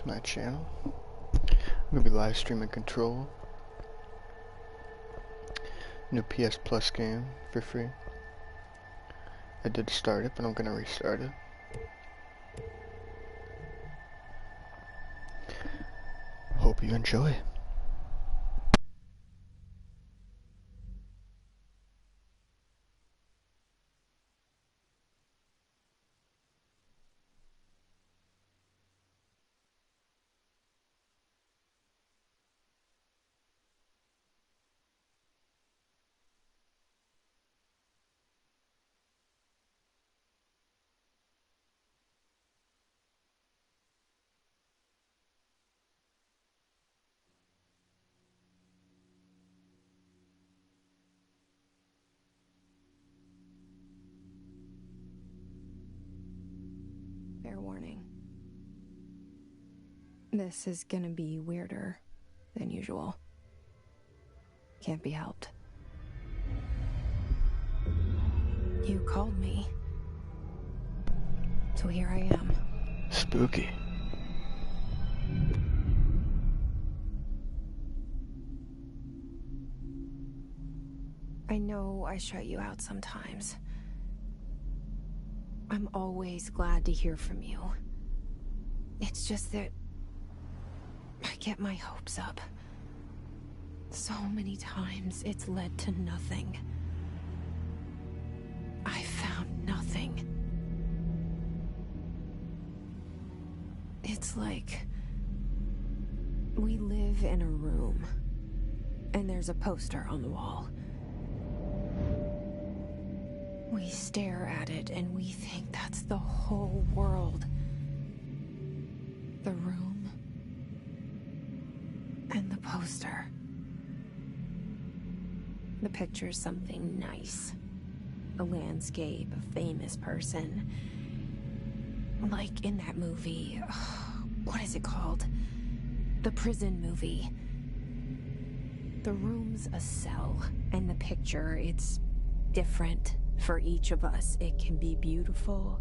my channel. I'm gonna be live streaming Control, new PS Plus game for free. I did start it, but I'm gonna restart it. Hope you enjoy. Fair warning. This is gonna be weirder than usual. Can't be helped. You called me. So here I am. Spooky. I know I shut you out sometimes. I'm always glad to hear from you. It's just that I get my hopes up. So many times it's led to nothing. I found nothing. It's like we live in a room and there's a poster on the wall. We stare at it and we think that's the whole world. The room and the poster. The picture's something nice. A landscape, a famous person. Like in that movie, what is it called? The prison movie. The room's a cell, and the picture, it's different for each of us. It can be beautiful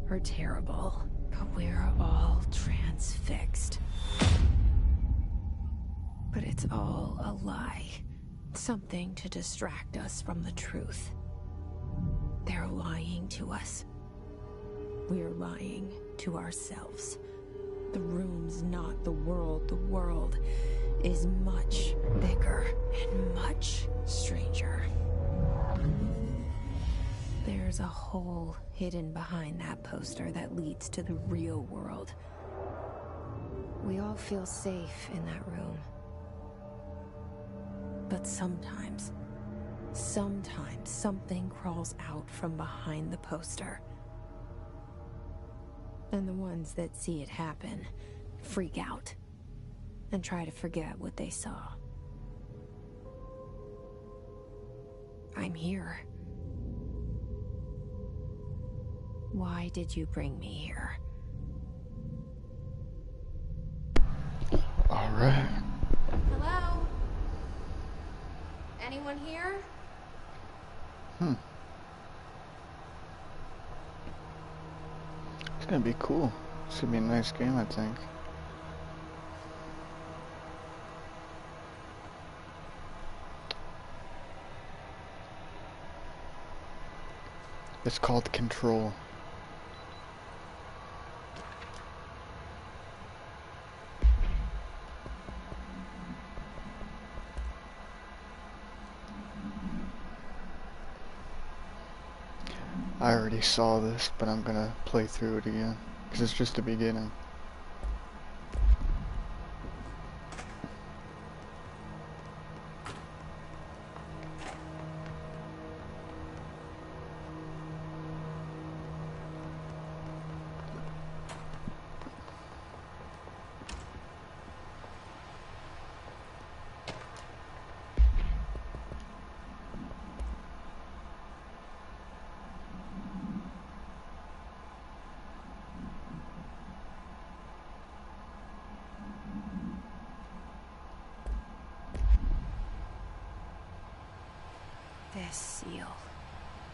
or terrible, but we're all transfixed. But it's all a lie. Something to distract us from the truth. They're lying to us. We're lying to ourselves. The room's not the world. The world is much bigger and much stranger. There's a hole hidden behind that poster that leads to the real world. We all feel safe in that room. But sometimes something crawls out from behind the poster. And the ones that see it happen freak out and try to forget what they saw. I'm here. Why did you bring me here? All right. Hello? Anyone here? It's gonna be cool. It's gonna be a nice game, I think. It's called Control. I already saw this, but I'm gonna play through it again, because it's just the beginning. This seal.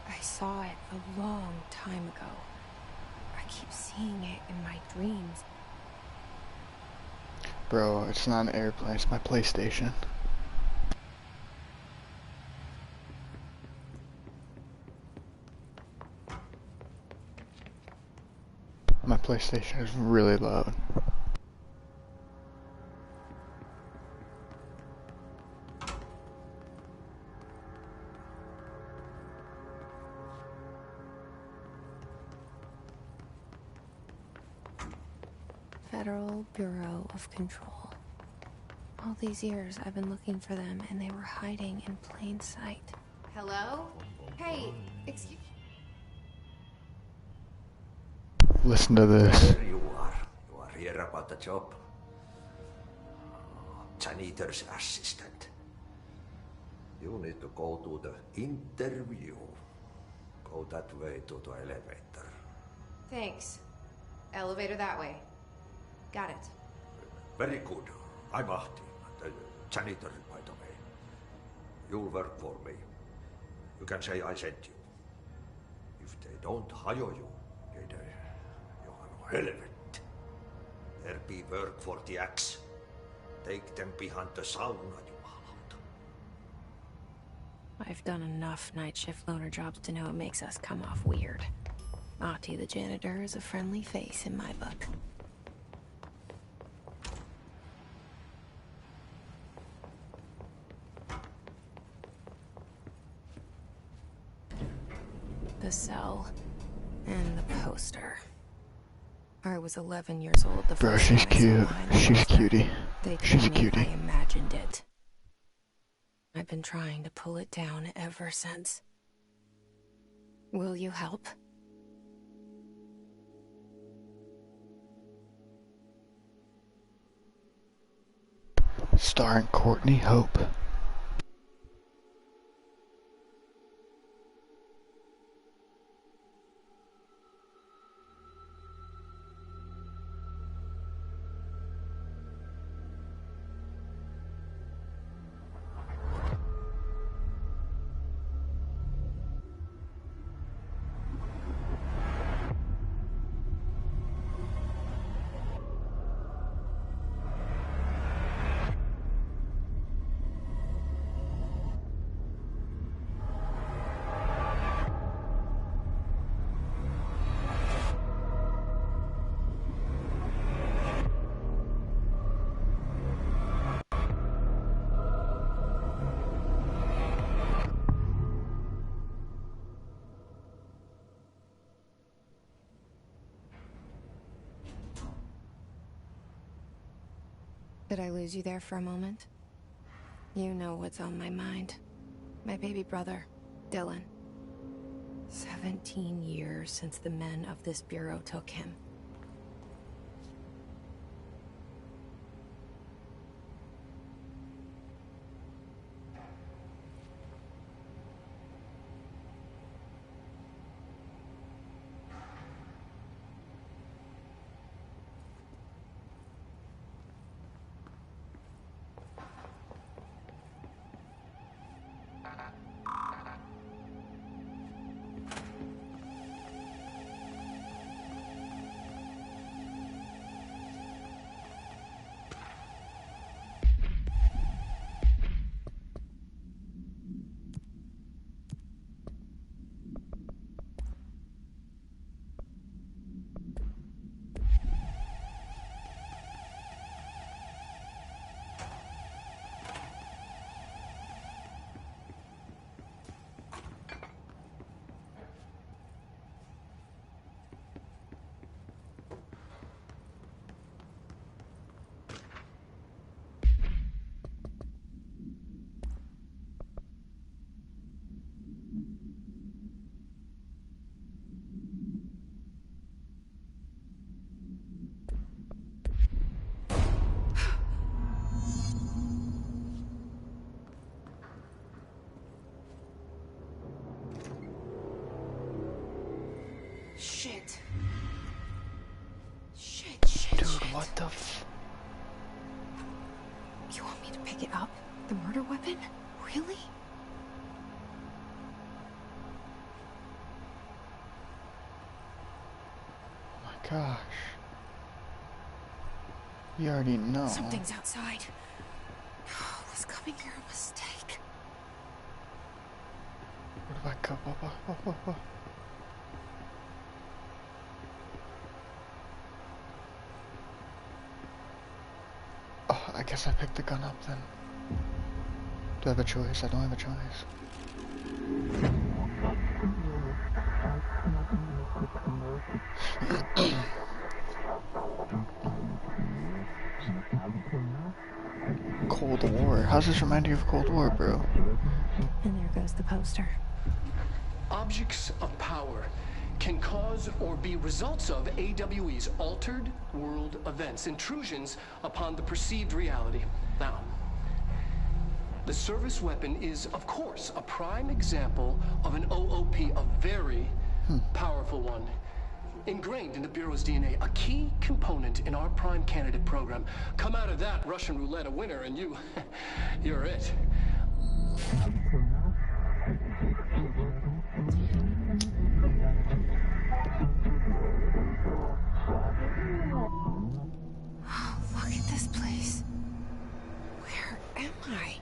I saw it a long time ago. I keep seeing it in my dreams. Bro, it's not an airplane, it's my PlayStation. My PlayStation is really loud. Federal Bureau of Control. All these years I've been looking for them and they were hiding in plain sight. Hello? Hey, excuse... Listen to this. There you are. You are here about the job. Janitor's assistant. You need to go to the interview. Go that way to the elevator. Thanks. Elevator that way. Got it. Very good. I'm Ahti, the janitor, by the way. You'll work for me. You can say I sent you. If they don't hire you, then you are no helvet. There be work for the axe. Take them behind the sauna, jumalauta. I've done enough night shift loner jobs to know it makes us come off weird. Ahti the janitor is a friendly face in my book. The cell and the poster. I was 11 years old the Bro, first she's time I saw cute. mine. She's a cutie. They She's a told me cutie. I imagined it. I've been trying to pull it down ever since. Will you help? Starring Courtney Hope. Did I lose you there for a moment? You know what's on my mind. My baby brother, Dylan. 17 years since the men of this bureau took him. Shit. Shit. Dude, what the f... You want me to pick it up? The murder weapon? Really? Oh my gosh. You already know. Something's outside. Was coming here a mistake? Where do I go? What? Oh, I guess I picked the gun up then. Do I have a choice? I don't have a choice. Cold War? How's this remind you of Cold War, bro? And there goes the poster. Objects of power can cause or be results of AWE's altered world events, intrusions upon the perceived reality. Now, the service weapon is, of course, a prime example of an OOP, a very powerful one. Ingrained in the Bureau's DNA, a key component in our prime candidate program. Come out of that Russian roulette a winner and you're it. Oh, look at this place. Where am I?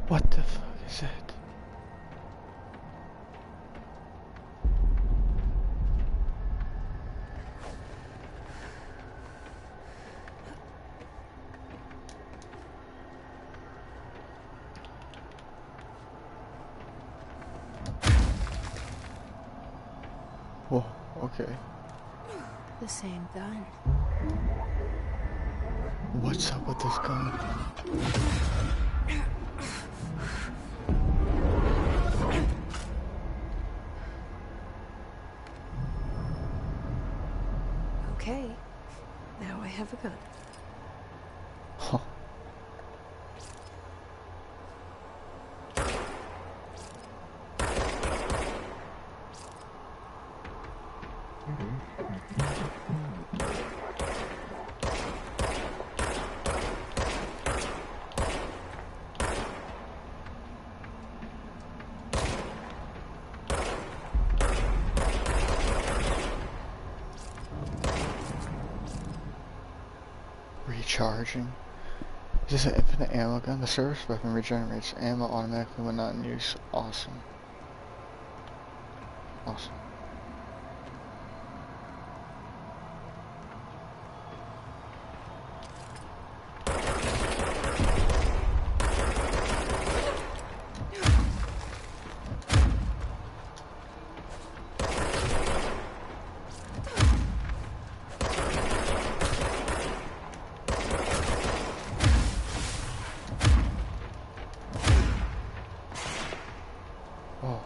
What the fuck is it? Whoa, okay. The same gun. What's up with this gun? Okay, now I have a gun. Huh. Recharging. Is this an infinite ammo gun? The service weapon regenerates ammo automatically when not in use. Awesome. Awesome. Oh.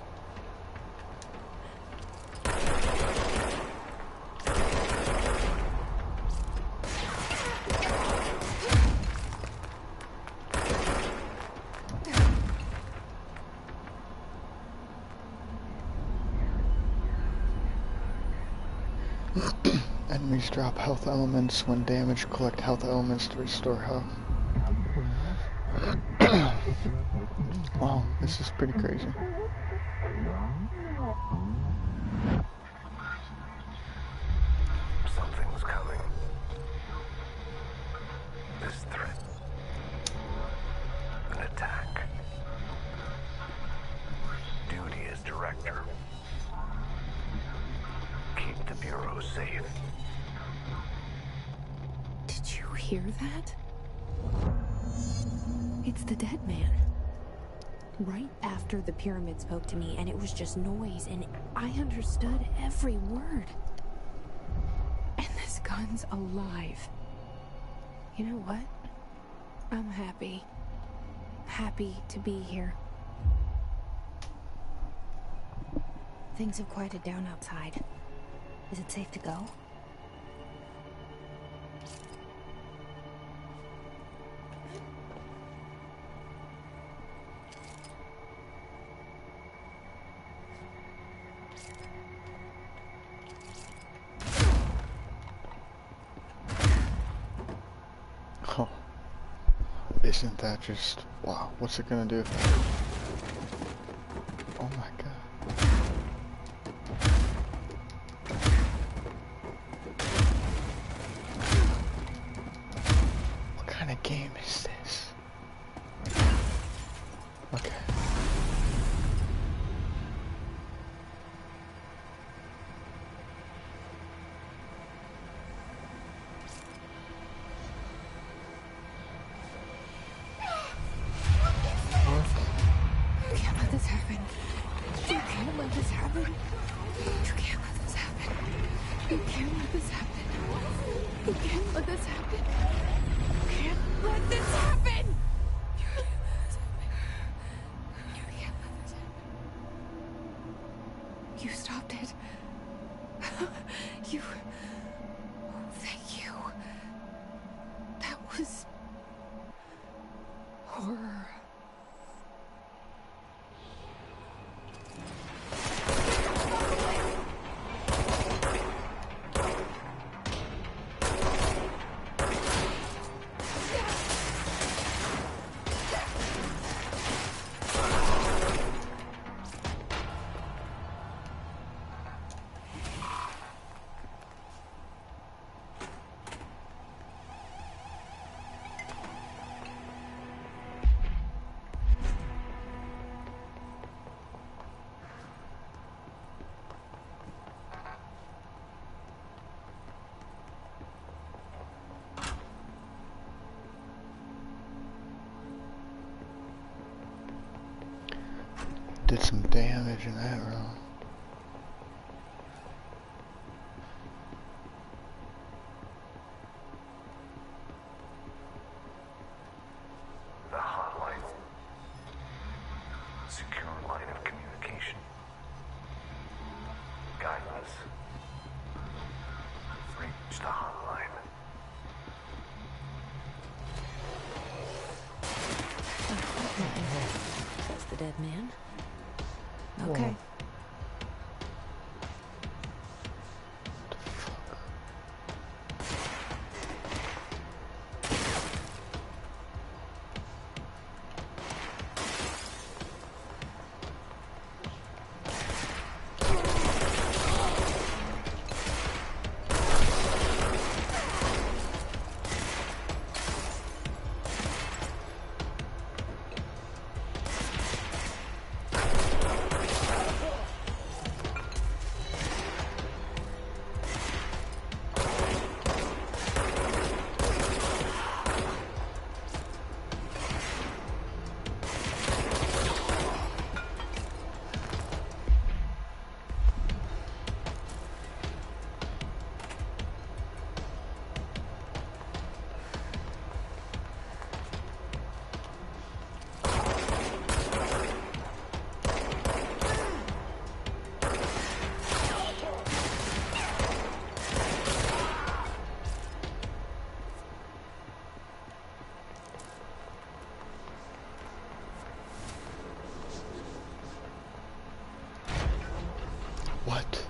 Enemies drop health elements when damaged. Collect health elements to restore health. Wow, this is pretty crazy. Something's coming. This threat. An attack. Duty as director. Keep the Bureau safe. Did you hear that? It's the dead man. Right after the pyramid spoke to me, and it was just noise, and I understood every word. And this gun's alive. You know what? I'm happy. Happy to be here. Things have quieted down outside. Is it safe to go? Isn't that just... Wow, what's it gonna do? Oh my god. What kind of game is this? Okay. You can't let this happen. You can't let this happen. You can't let this happen. You can't let this happen. You can't let this happen. You can't let this happen. You can't let this happen. You stopped it. You... Oh, thank you. That was... horror. Did some damage in that room. The hotline. Secure line of communication. Guileless. Reach the hotline. That's the dead man. Okay. What?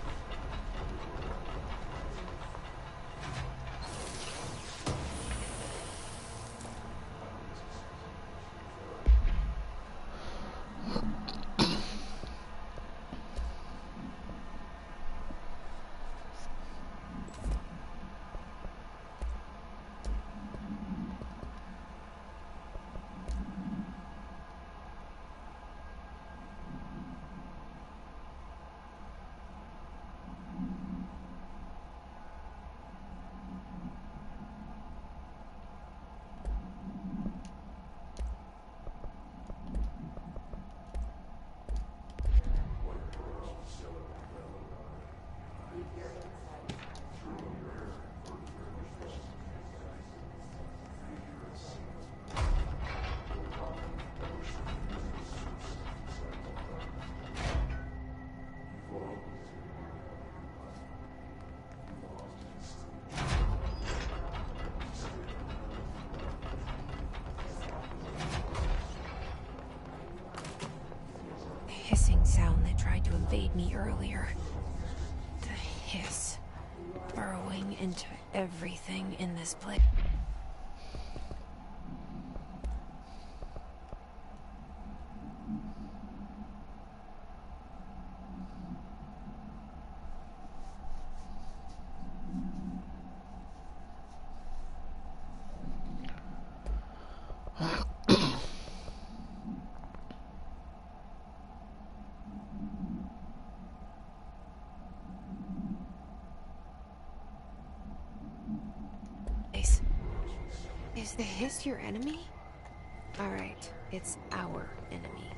Hissing sound that tried to invade me earlier. The hiss, burrowing into everything in this place. the hiss your enemy? Alright, it's our enemy.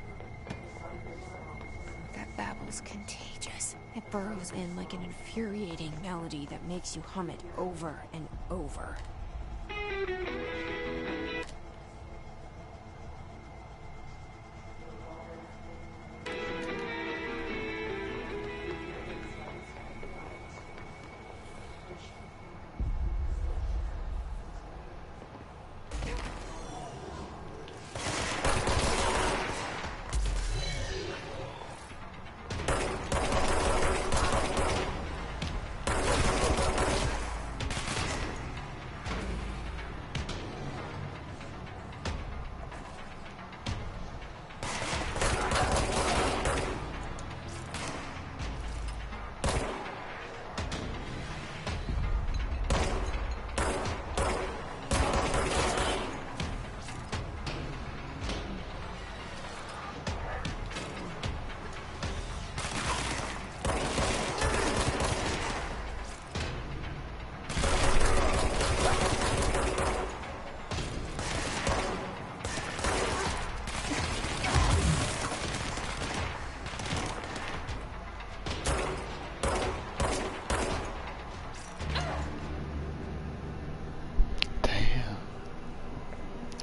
That babble's contagious. It burrows in like an infuriating melody that makes you hum it over and over.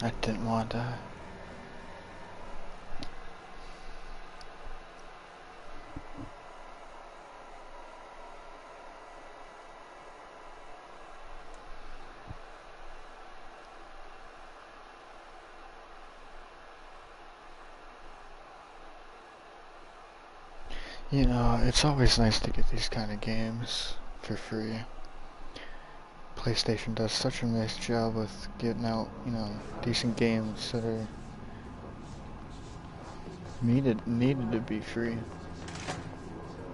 I didn't want to die. You know, it's always nice to get these kind of games for free. PlayStation does such a nice job with getting out, you know, decent games that are needed to be free.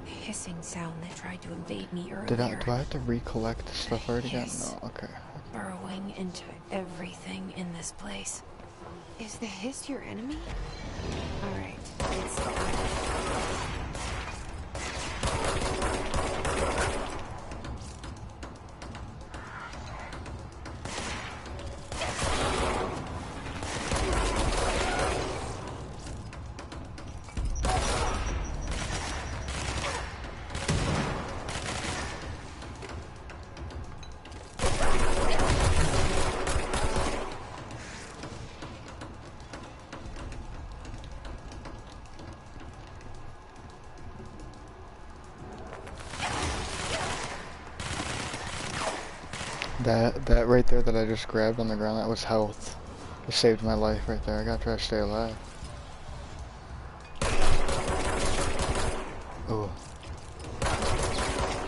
The hissing sound that tried to invade me earlier. Do I have to recollect the stuff I already got? Hiss. No, okay. Burrowing into everything in this place. Is the hiss your enemy? Alright, it's That right there that I just grabbed on the ground, that was health. It saved my life right there. I gotta try to stay alive. Ooh.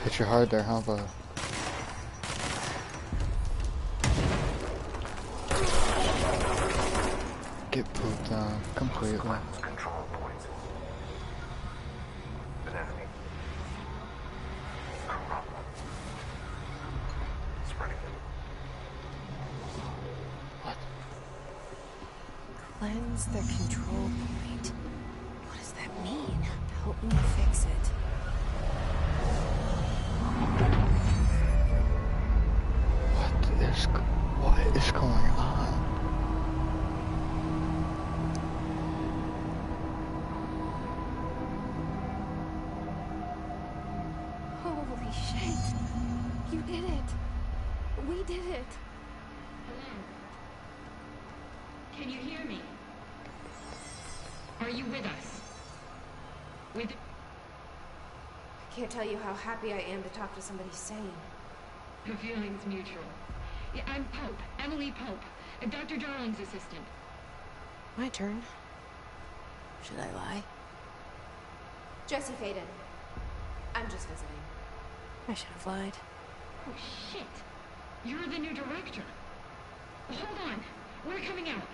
Hit you hard there, huh, bud? Get pooped on completely. Control points. An enemy. Corrupt. Spreading it. What? cleanse the control point. What does that mean? Help me fix it. What is going on? Holy shit! You did it! We did it! Hello? Can you hear me? Are you with us? With... I can't tell you how happy I am to talk to somebody sane. The feeling's mutual. Yeah, I'm Pope, Emily Pope, Dr. Darling's assistant. My turn. Should I lie? Jesse Faden. I'm just visiting. I should have lied. Oh, shit. You're the new director. Hold on. We're coming out.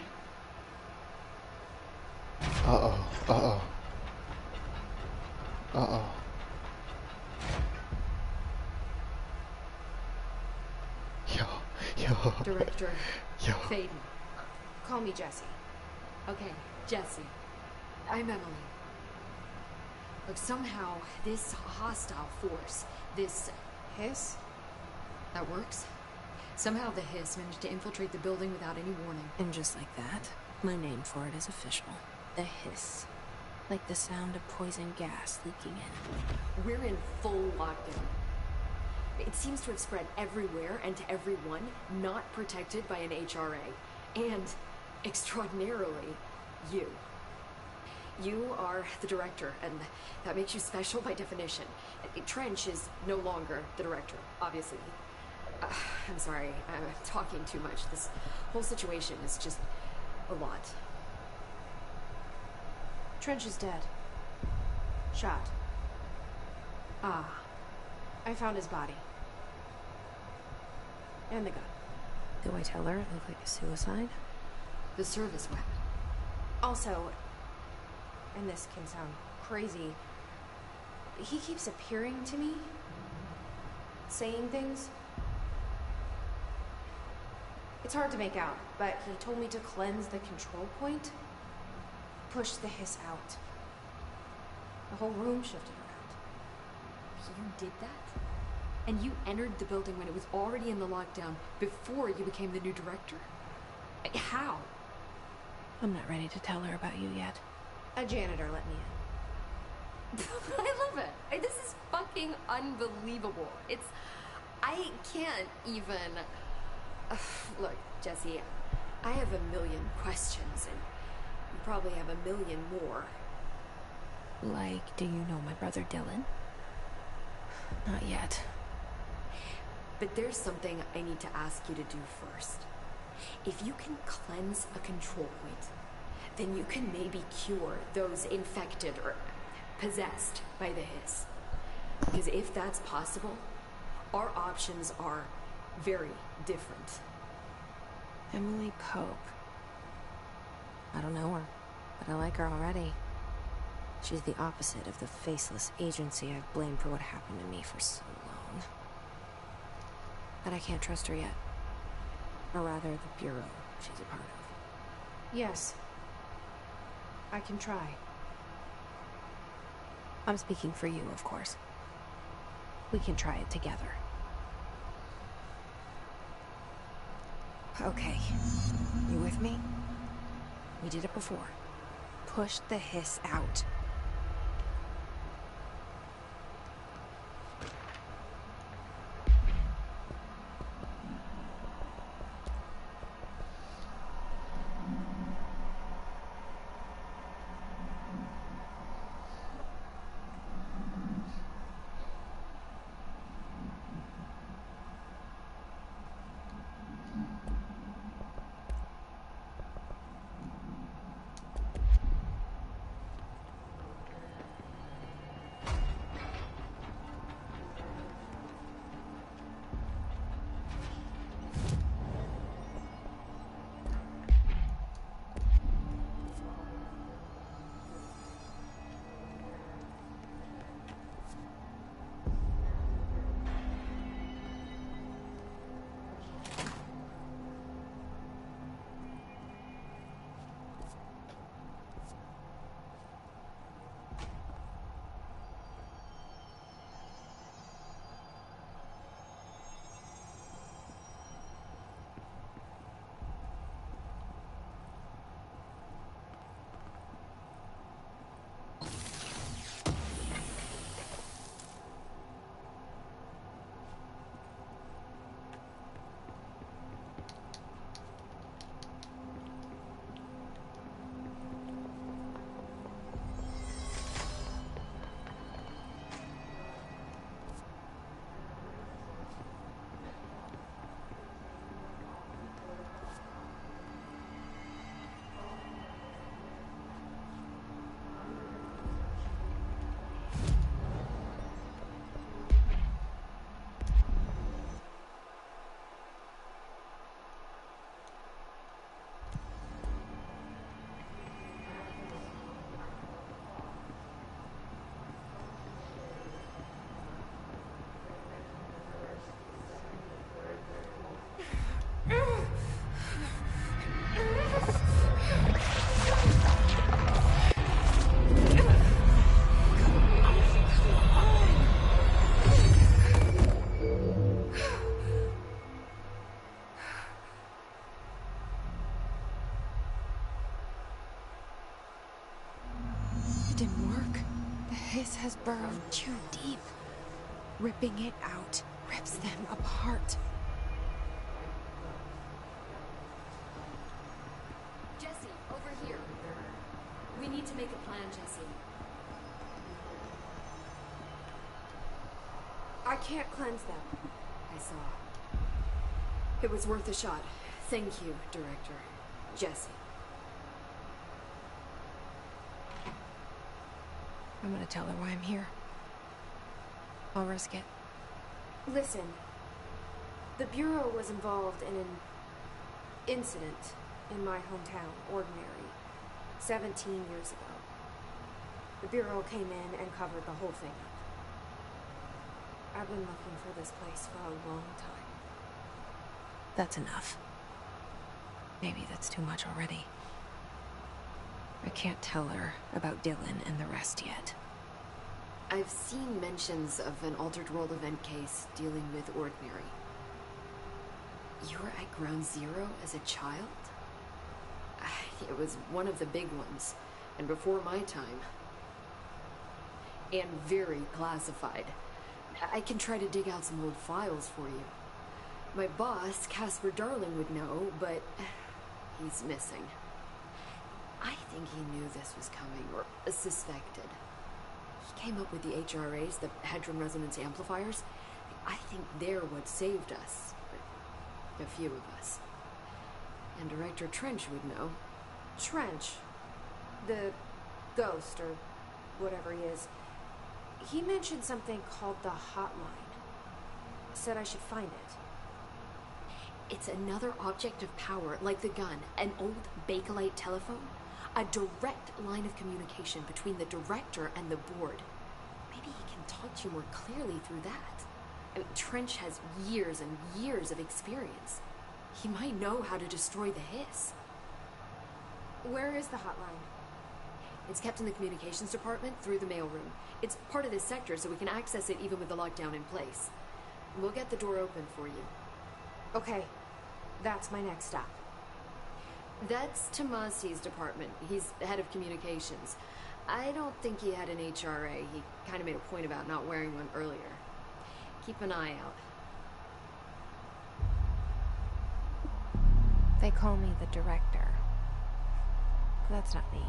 Uh-oh. Uh-oh. Uh-oh. Yo. Director Yo. Faden. Call me Jesse. Okay, Jesse. I'm Emily. Look, somehow this hostile force, this Hiss? that works, Somehow the Hiss managed to infiltrate the building without any warning. And just like that, my name for it is official. The Hiss. Like the sound of poison gas leaking in. We're in full lockdown. It seems to have spread everywhere and to everyone not protected by an HRA. And, extraordinarily, you. You are the director, and that makes you special by definition. Trench is no longer the director, obviously. I'm sorry, I'm talking too much. This whole situation is just a lot. Trench is dead. Shot. Ah. I found his body. And the gun. Do I tell her it looked like a suicide? The service weapon. Also, and this can sound crazy, but he keeps appearing to me, saying things. It's hard to make out, but he told me to cleanse the control point, push the Hiss out. The whole room shifted around. You did that? And you entered the building when it was already in the lockdown before you became the new director? How? I'm not ready to tell her about you yet. A janitor let me in. I love it. This is fucking unbelievable. I can't even... Look, Jesse, I have a million questions, and you probably have a million more. Like, do you know my brother Dylan? Not yet. But there's something I need to ask you to do first. If you can cleanse a control point, then you can maybe cure those infected or possessed by the Hiss. Because if that's possible, our options are very different. Emily Pope. I don't know her, but I like her already. She's the opposite of the faceless agency I've blamed for what happened to me for so long. But I can't trust her yet. Or rather, the bureau she's a part of. Yes. I can try. I'm speaking for you, of course. We can try it together. Okay. You with me? We did it before. Push the Hiss out. hiss has burrowed too deep. Ripping it out rips them apart. Jesse, over here. We need to make a plan, Jesse. I can't cleanse them. I saw. It was worth a shot. Thank you, Director. Jesse. I'm gonna tell her why I'm here. I'll risk it. Listen, the Bureau was involved in an incident in my hometown, Ordinary, 17 years ago. The Bureau came in and covered the whole thing up. I've been looking for this place for a long time. That's enough. Maybe that's too much already. I can't tell her about Dylan and the rest yet. I've seen mentions of an Altered World event case dealing with Ordinary. You were at Ground Zero as a child? It was one of the big ones, and before my time. And very classified. I can try to dig out some old files for you. My boss, Casper Darling, would know, but he's missing. I think he knew this was coming, or suspected. He came up with the HRAs, the Hadron Resonance Amplifiers. I think they're what saved us. A few of us. And Director Trench would know. Trench, the ghost, or whatever he is, he mentioned something called the Hotline. Said I should find it. It's another object of power, like the gun, an old Bakelite telephone. A direct line of communication between the director and the board. Maybe he can talk to you more clearly through that. I mean, Trench has years and years of experience. He might know how to destroy the hiss. Where is the hotline? It's kept in the communications department through the mailroom. It's part of this sector, so we can access it even with the lockdown in place. We'll get the door open for you. Okay, that's my next stop. That's Tomasi's department. He's head of communications. I don't think he had an HRA. He kind of made a point about not wearing one earlier. Keep an eye out. They call me the director. That's not me.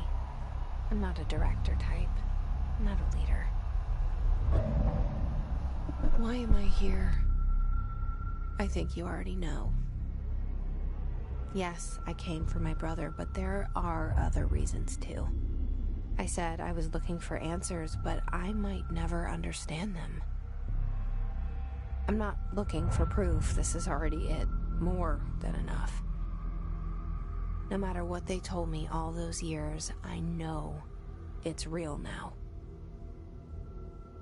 I'm not a director type. I'm not a leader. Why am I here? I think you already know. Yes, I came for my brother, but there are other reasons too. I said I was looking for answers, but I might never understand them. I'm not looking for proof. This is already it. More than enough. No matter what they told me all those years, I know it's real now.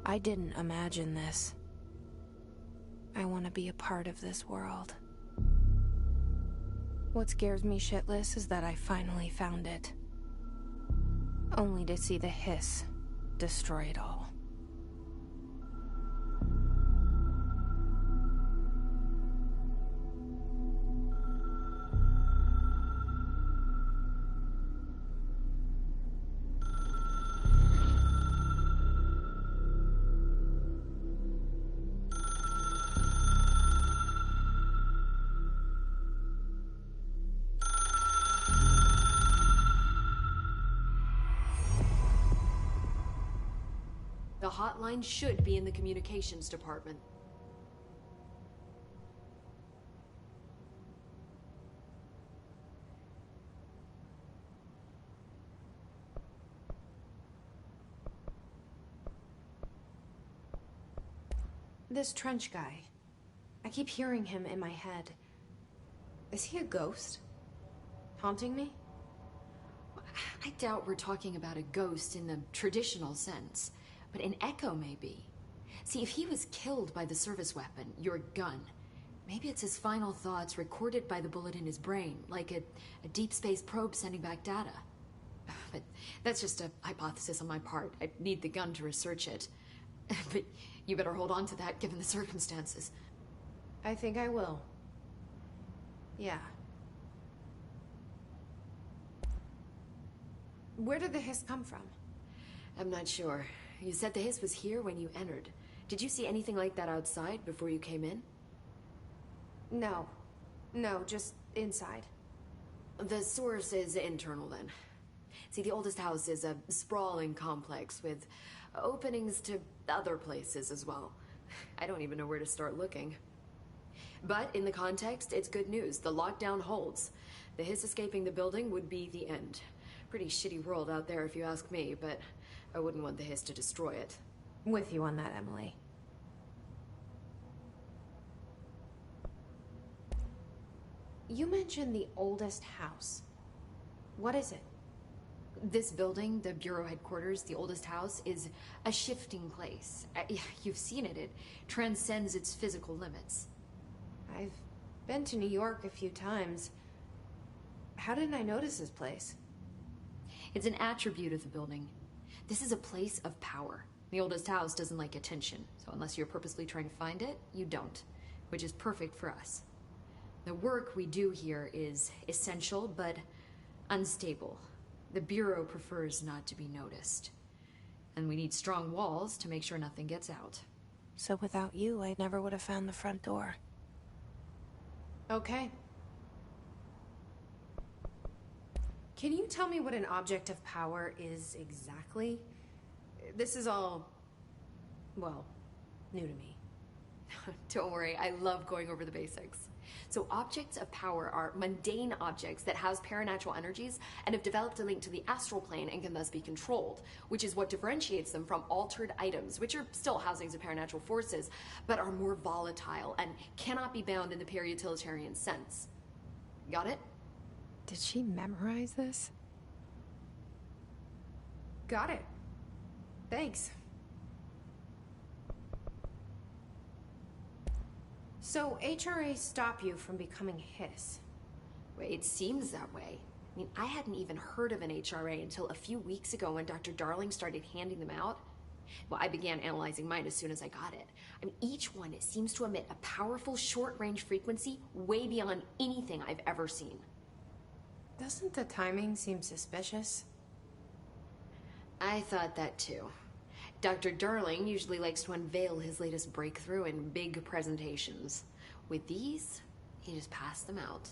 I didn't imagine this. I want to be a part of this world. What scares me shitless is that I finally found it. Only to see the hiss destroy it all. The hotline should be in the communications department. This Trench guy. I keep hearing him in my head. Is he a ghost? Haunting me? I doubt we're talking about a ghost in the traditional sense, but an echo maybe. See, if he was killed by the service weapon, your gun, maybe it's his final thoughts recorded by the bullet in his brain, like a deep space probe sending back data. But that's just a hypothesis on my part. I need the gun to research it. But you better hold on to that given the circumstances. I think I will. Yeah. Where did the hiss come from? I'm not sure. You said the hiss was here when you entered. Did you see anything like that outside before you came in? No. No, just inside. The source is internal, then. See, the oldest house is a sprawling complex with openings to other places as well. I don't even know where to start looking. But in the context, it's good news. The lockdown holds. The hiss escaping the building would be the end. Pretty shitty world out there if you ask me, but I wouldn't want the hiss to destroy it. With you on that, Emily. You mentioned the oldest house. What is it? This building, the Bureau headquarters, the oldest house, is a shifting place. You've seen it. It transcends its physical limits. I've been to New York a few times. How didn't I notice this place? It's an attribute of the building. This is a place of power. The oldest house doesn't like attention, so unless you're purposely trying to find it, you don't, which is perfect for us. The work we do here is essential, but unstable. The Bureau prefers not to be noticed. And we need strong walls to make sure nothing gets out. So without you, I never would have found the front door. Okay. Can you tell me what an object of power is exactly? This is all, well, new to me. Don't worry, I love going over the basics. So objects of power are mundane objects that house paranatural energies and have developed a link to the astral plane and can thus be controlled, which is what differentiates them from altered items, which are still housings of paranatural forces, but are more volatile and cannot be bound in the peri-utilitarian sense. Got it? Did she memorize this? Got it. Thanks. So HRA stop you from becoming Hiss? Well, it seems that way. I mean, I hadn't even heard of an HRA until a few weeks ago when Dr. Darling started handing them out. Well, I began analyzing mine as soon as I got it. I mean, each one seems to emit a powerful short-range frequency way beyond anything I've ever seen. Doesn't the timing seem suspicious? I thought that too. Dr. Darling usually likes to unveil his latest breakthrough in big presentations. With these, he just passed them out.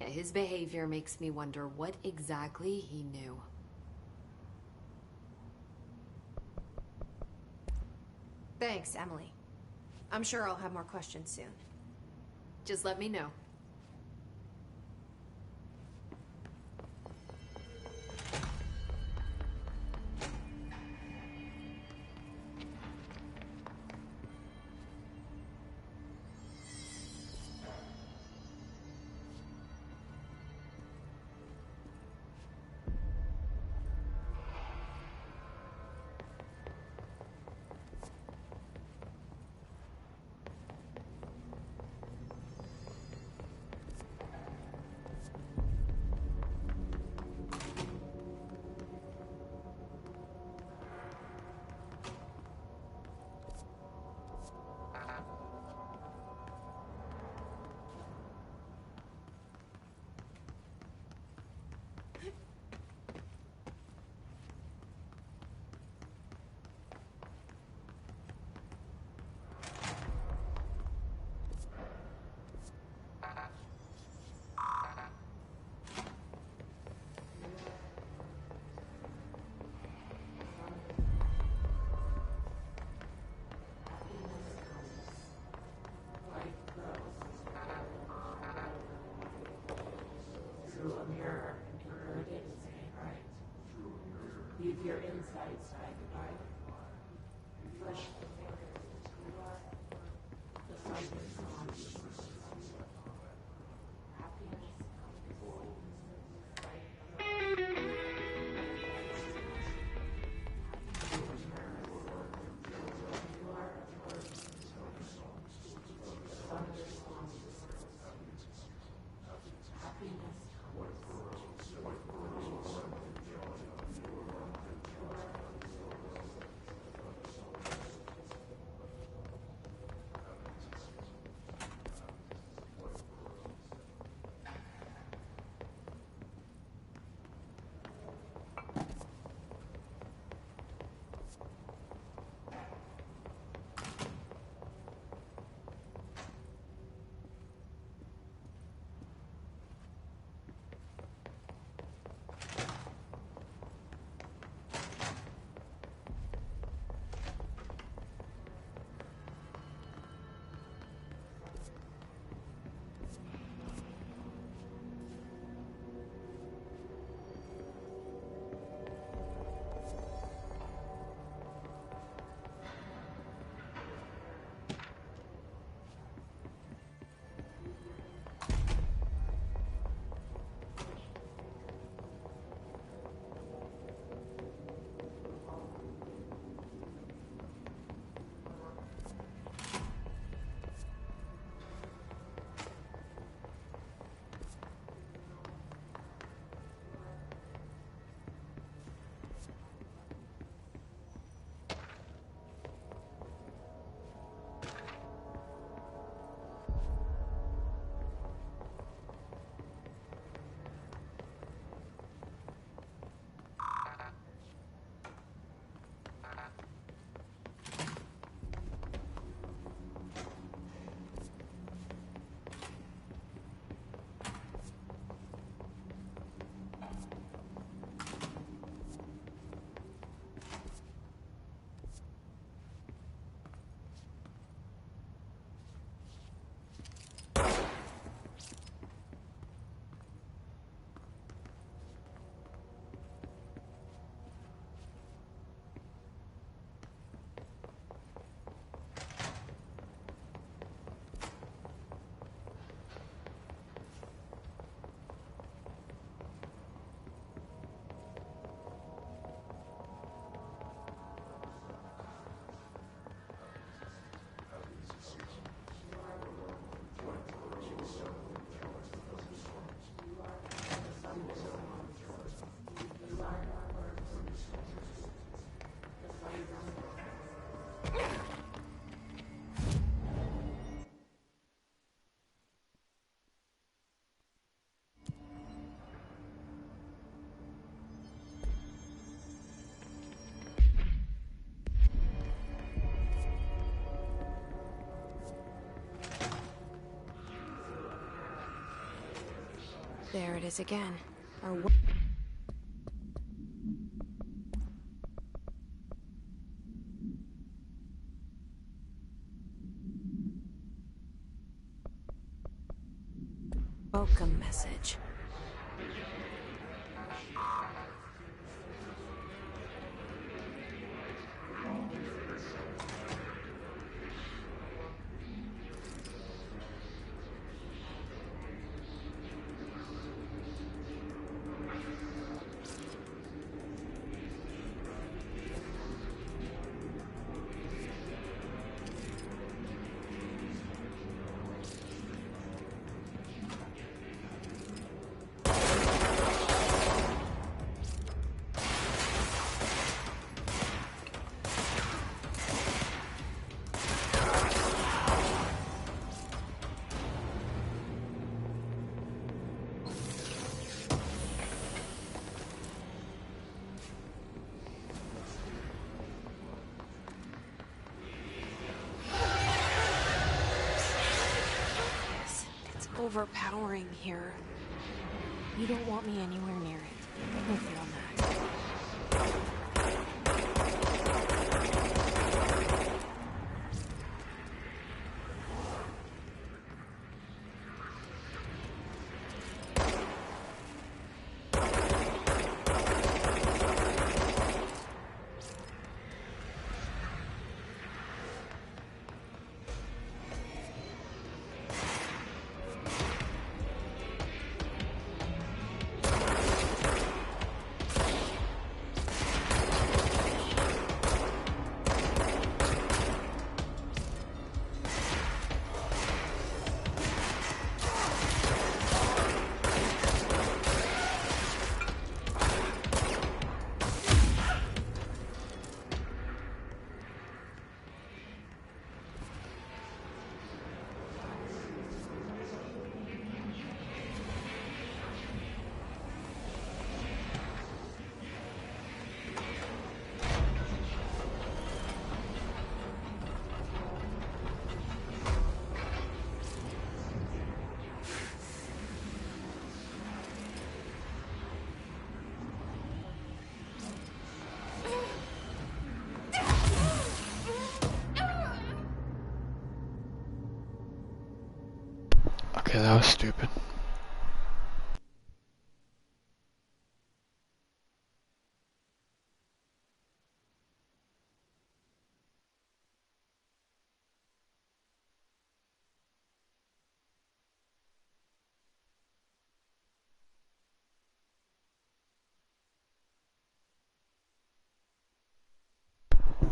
Yeah, his behavior makes me wonder what exactly he knew. Thanks, Emily. I'm sure I'll have more questions soon. Just let me know. Your insides by divide. Flesh the fragments on There it is again. Our welcome message. Overpowering here. You don't want me anywhere near it. I'm with you on that. Okay, that was stupid.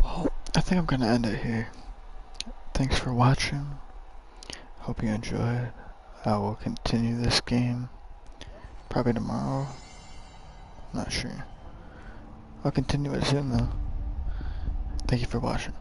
Well, I think I'm gonna end it here. Thanks for watching. Hope you enjoyed. I will continue this game probably tomorrow. Not sure. I'll continue it soon though. Thank you for watching.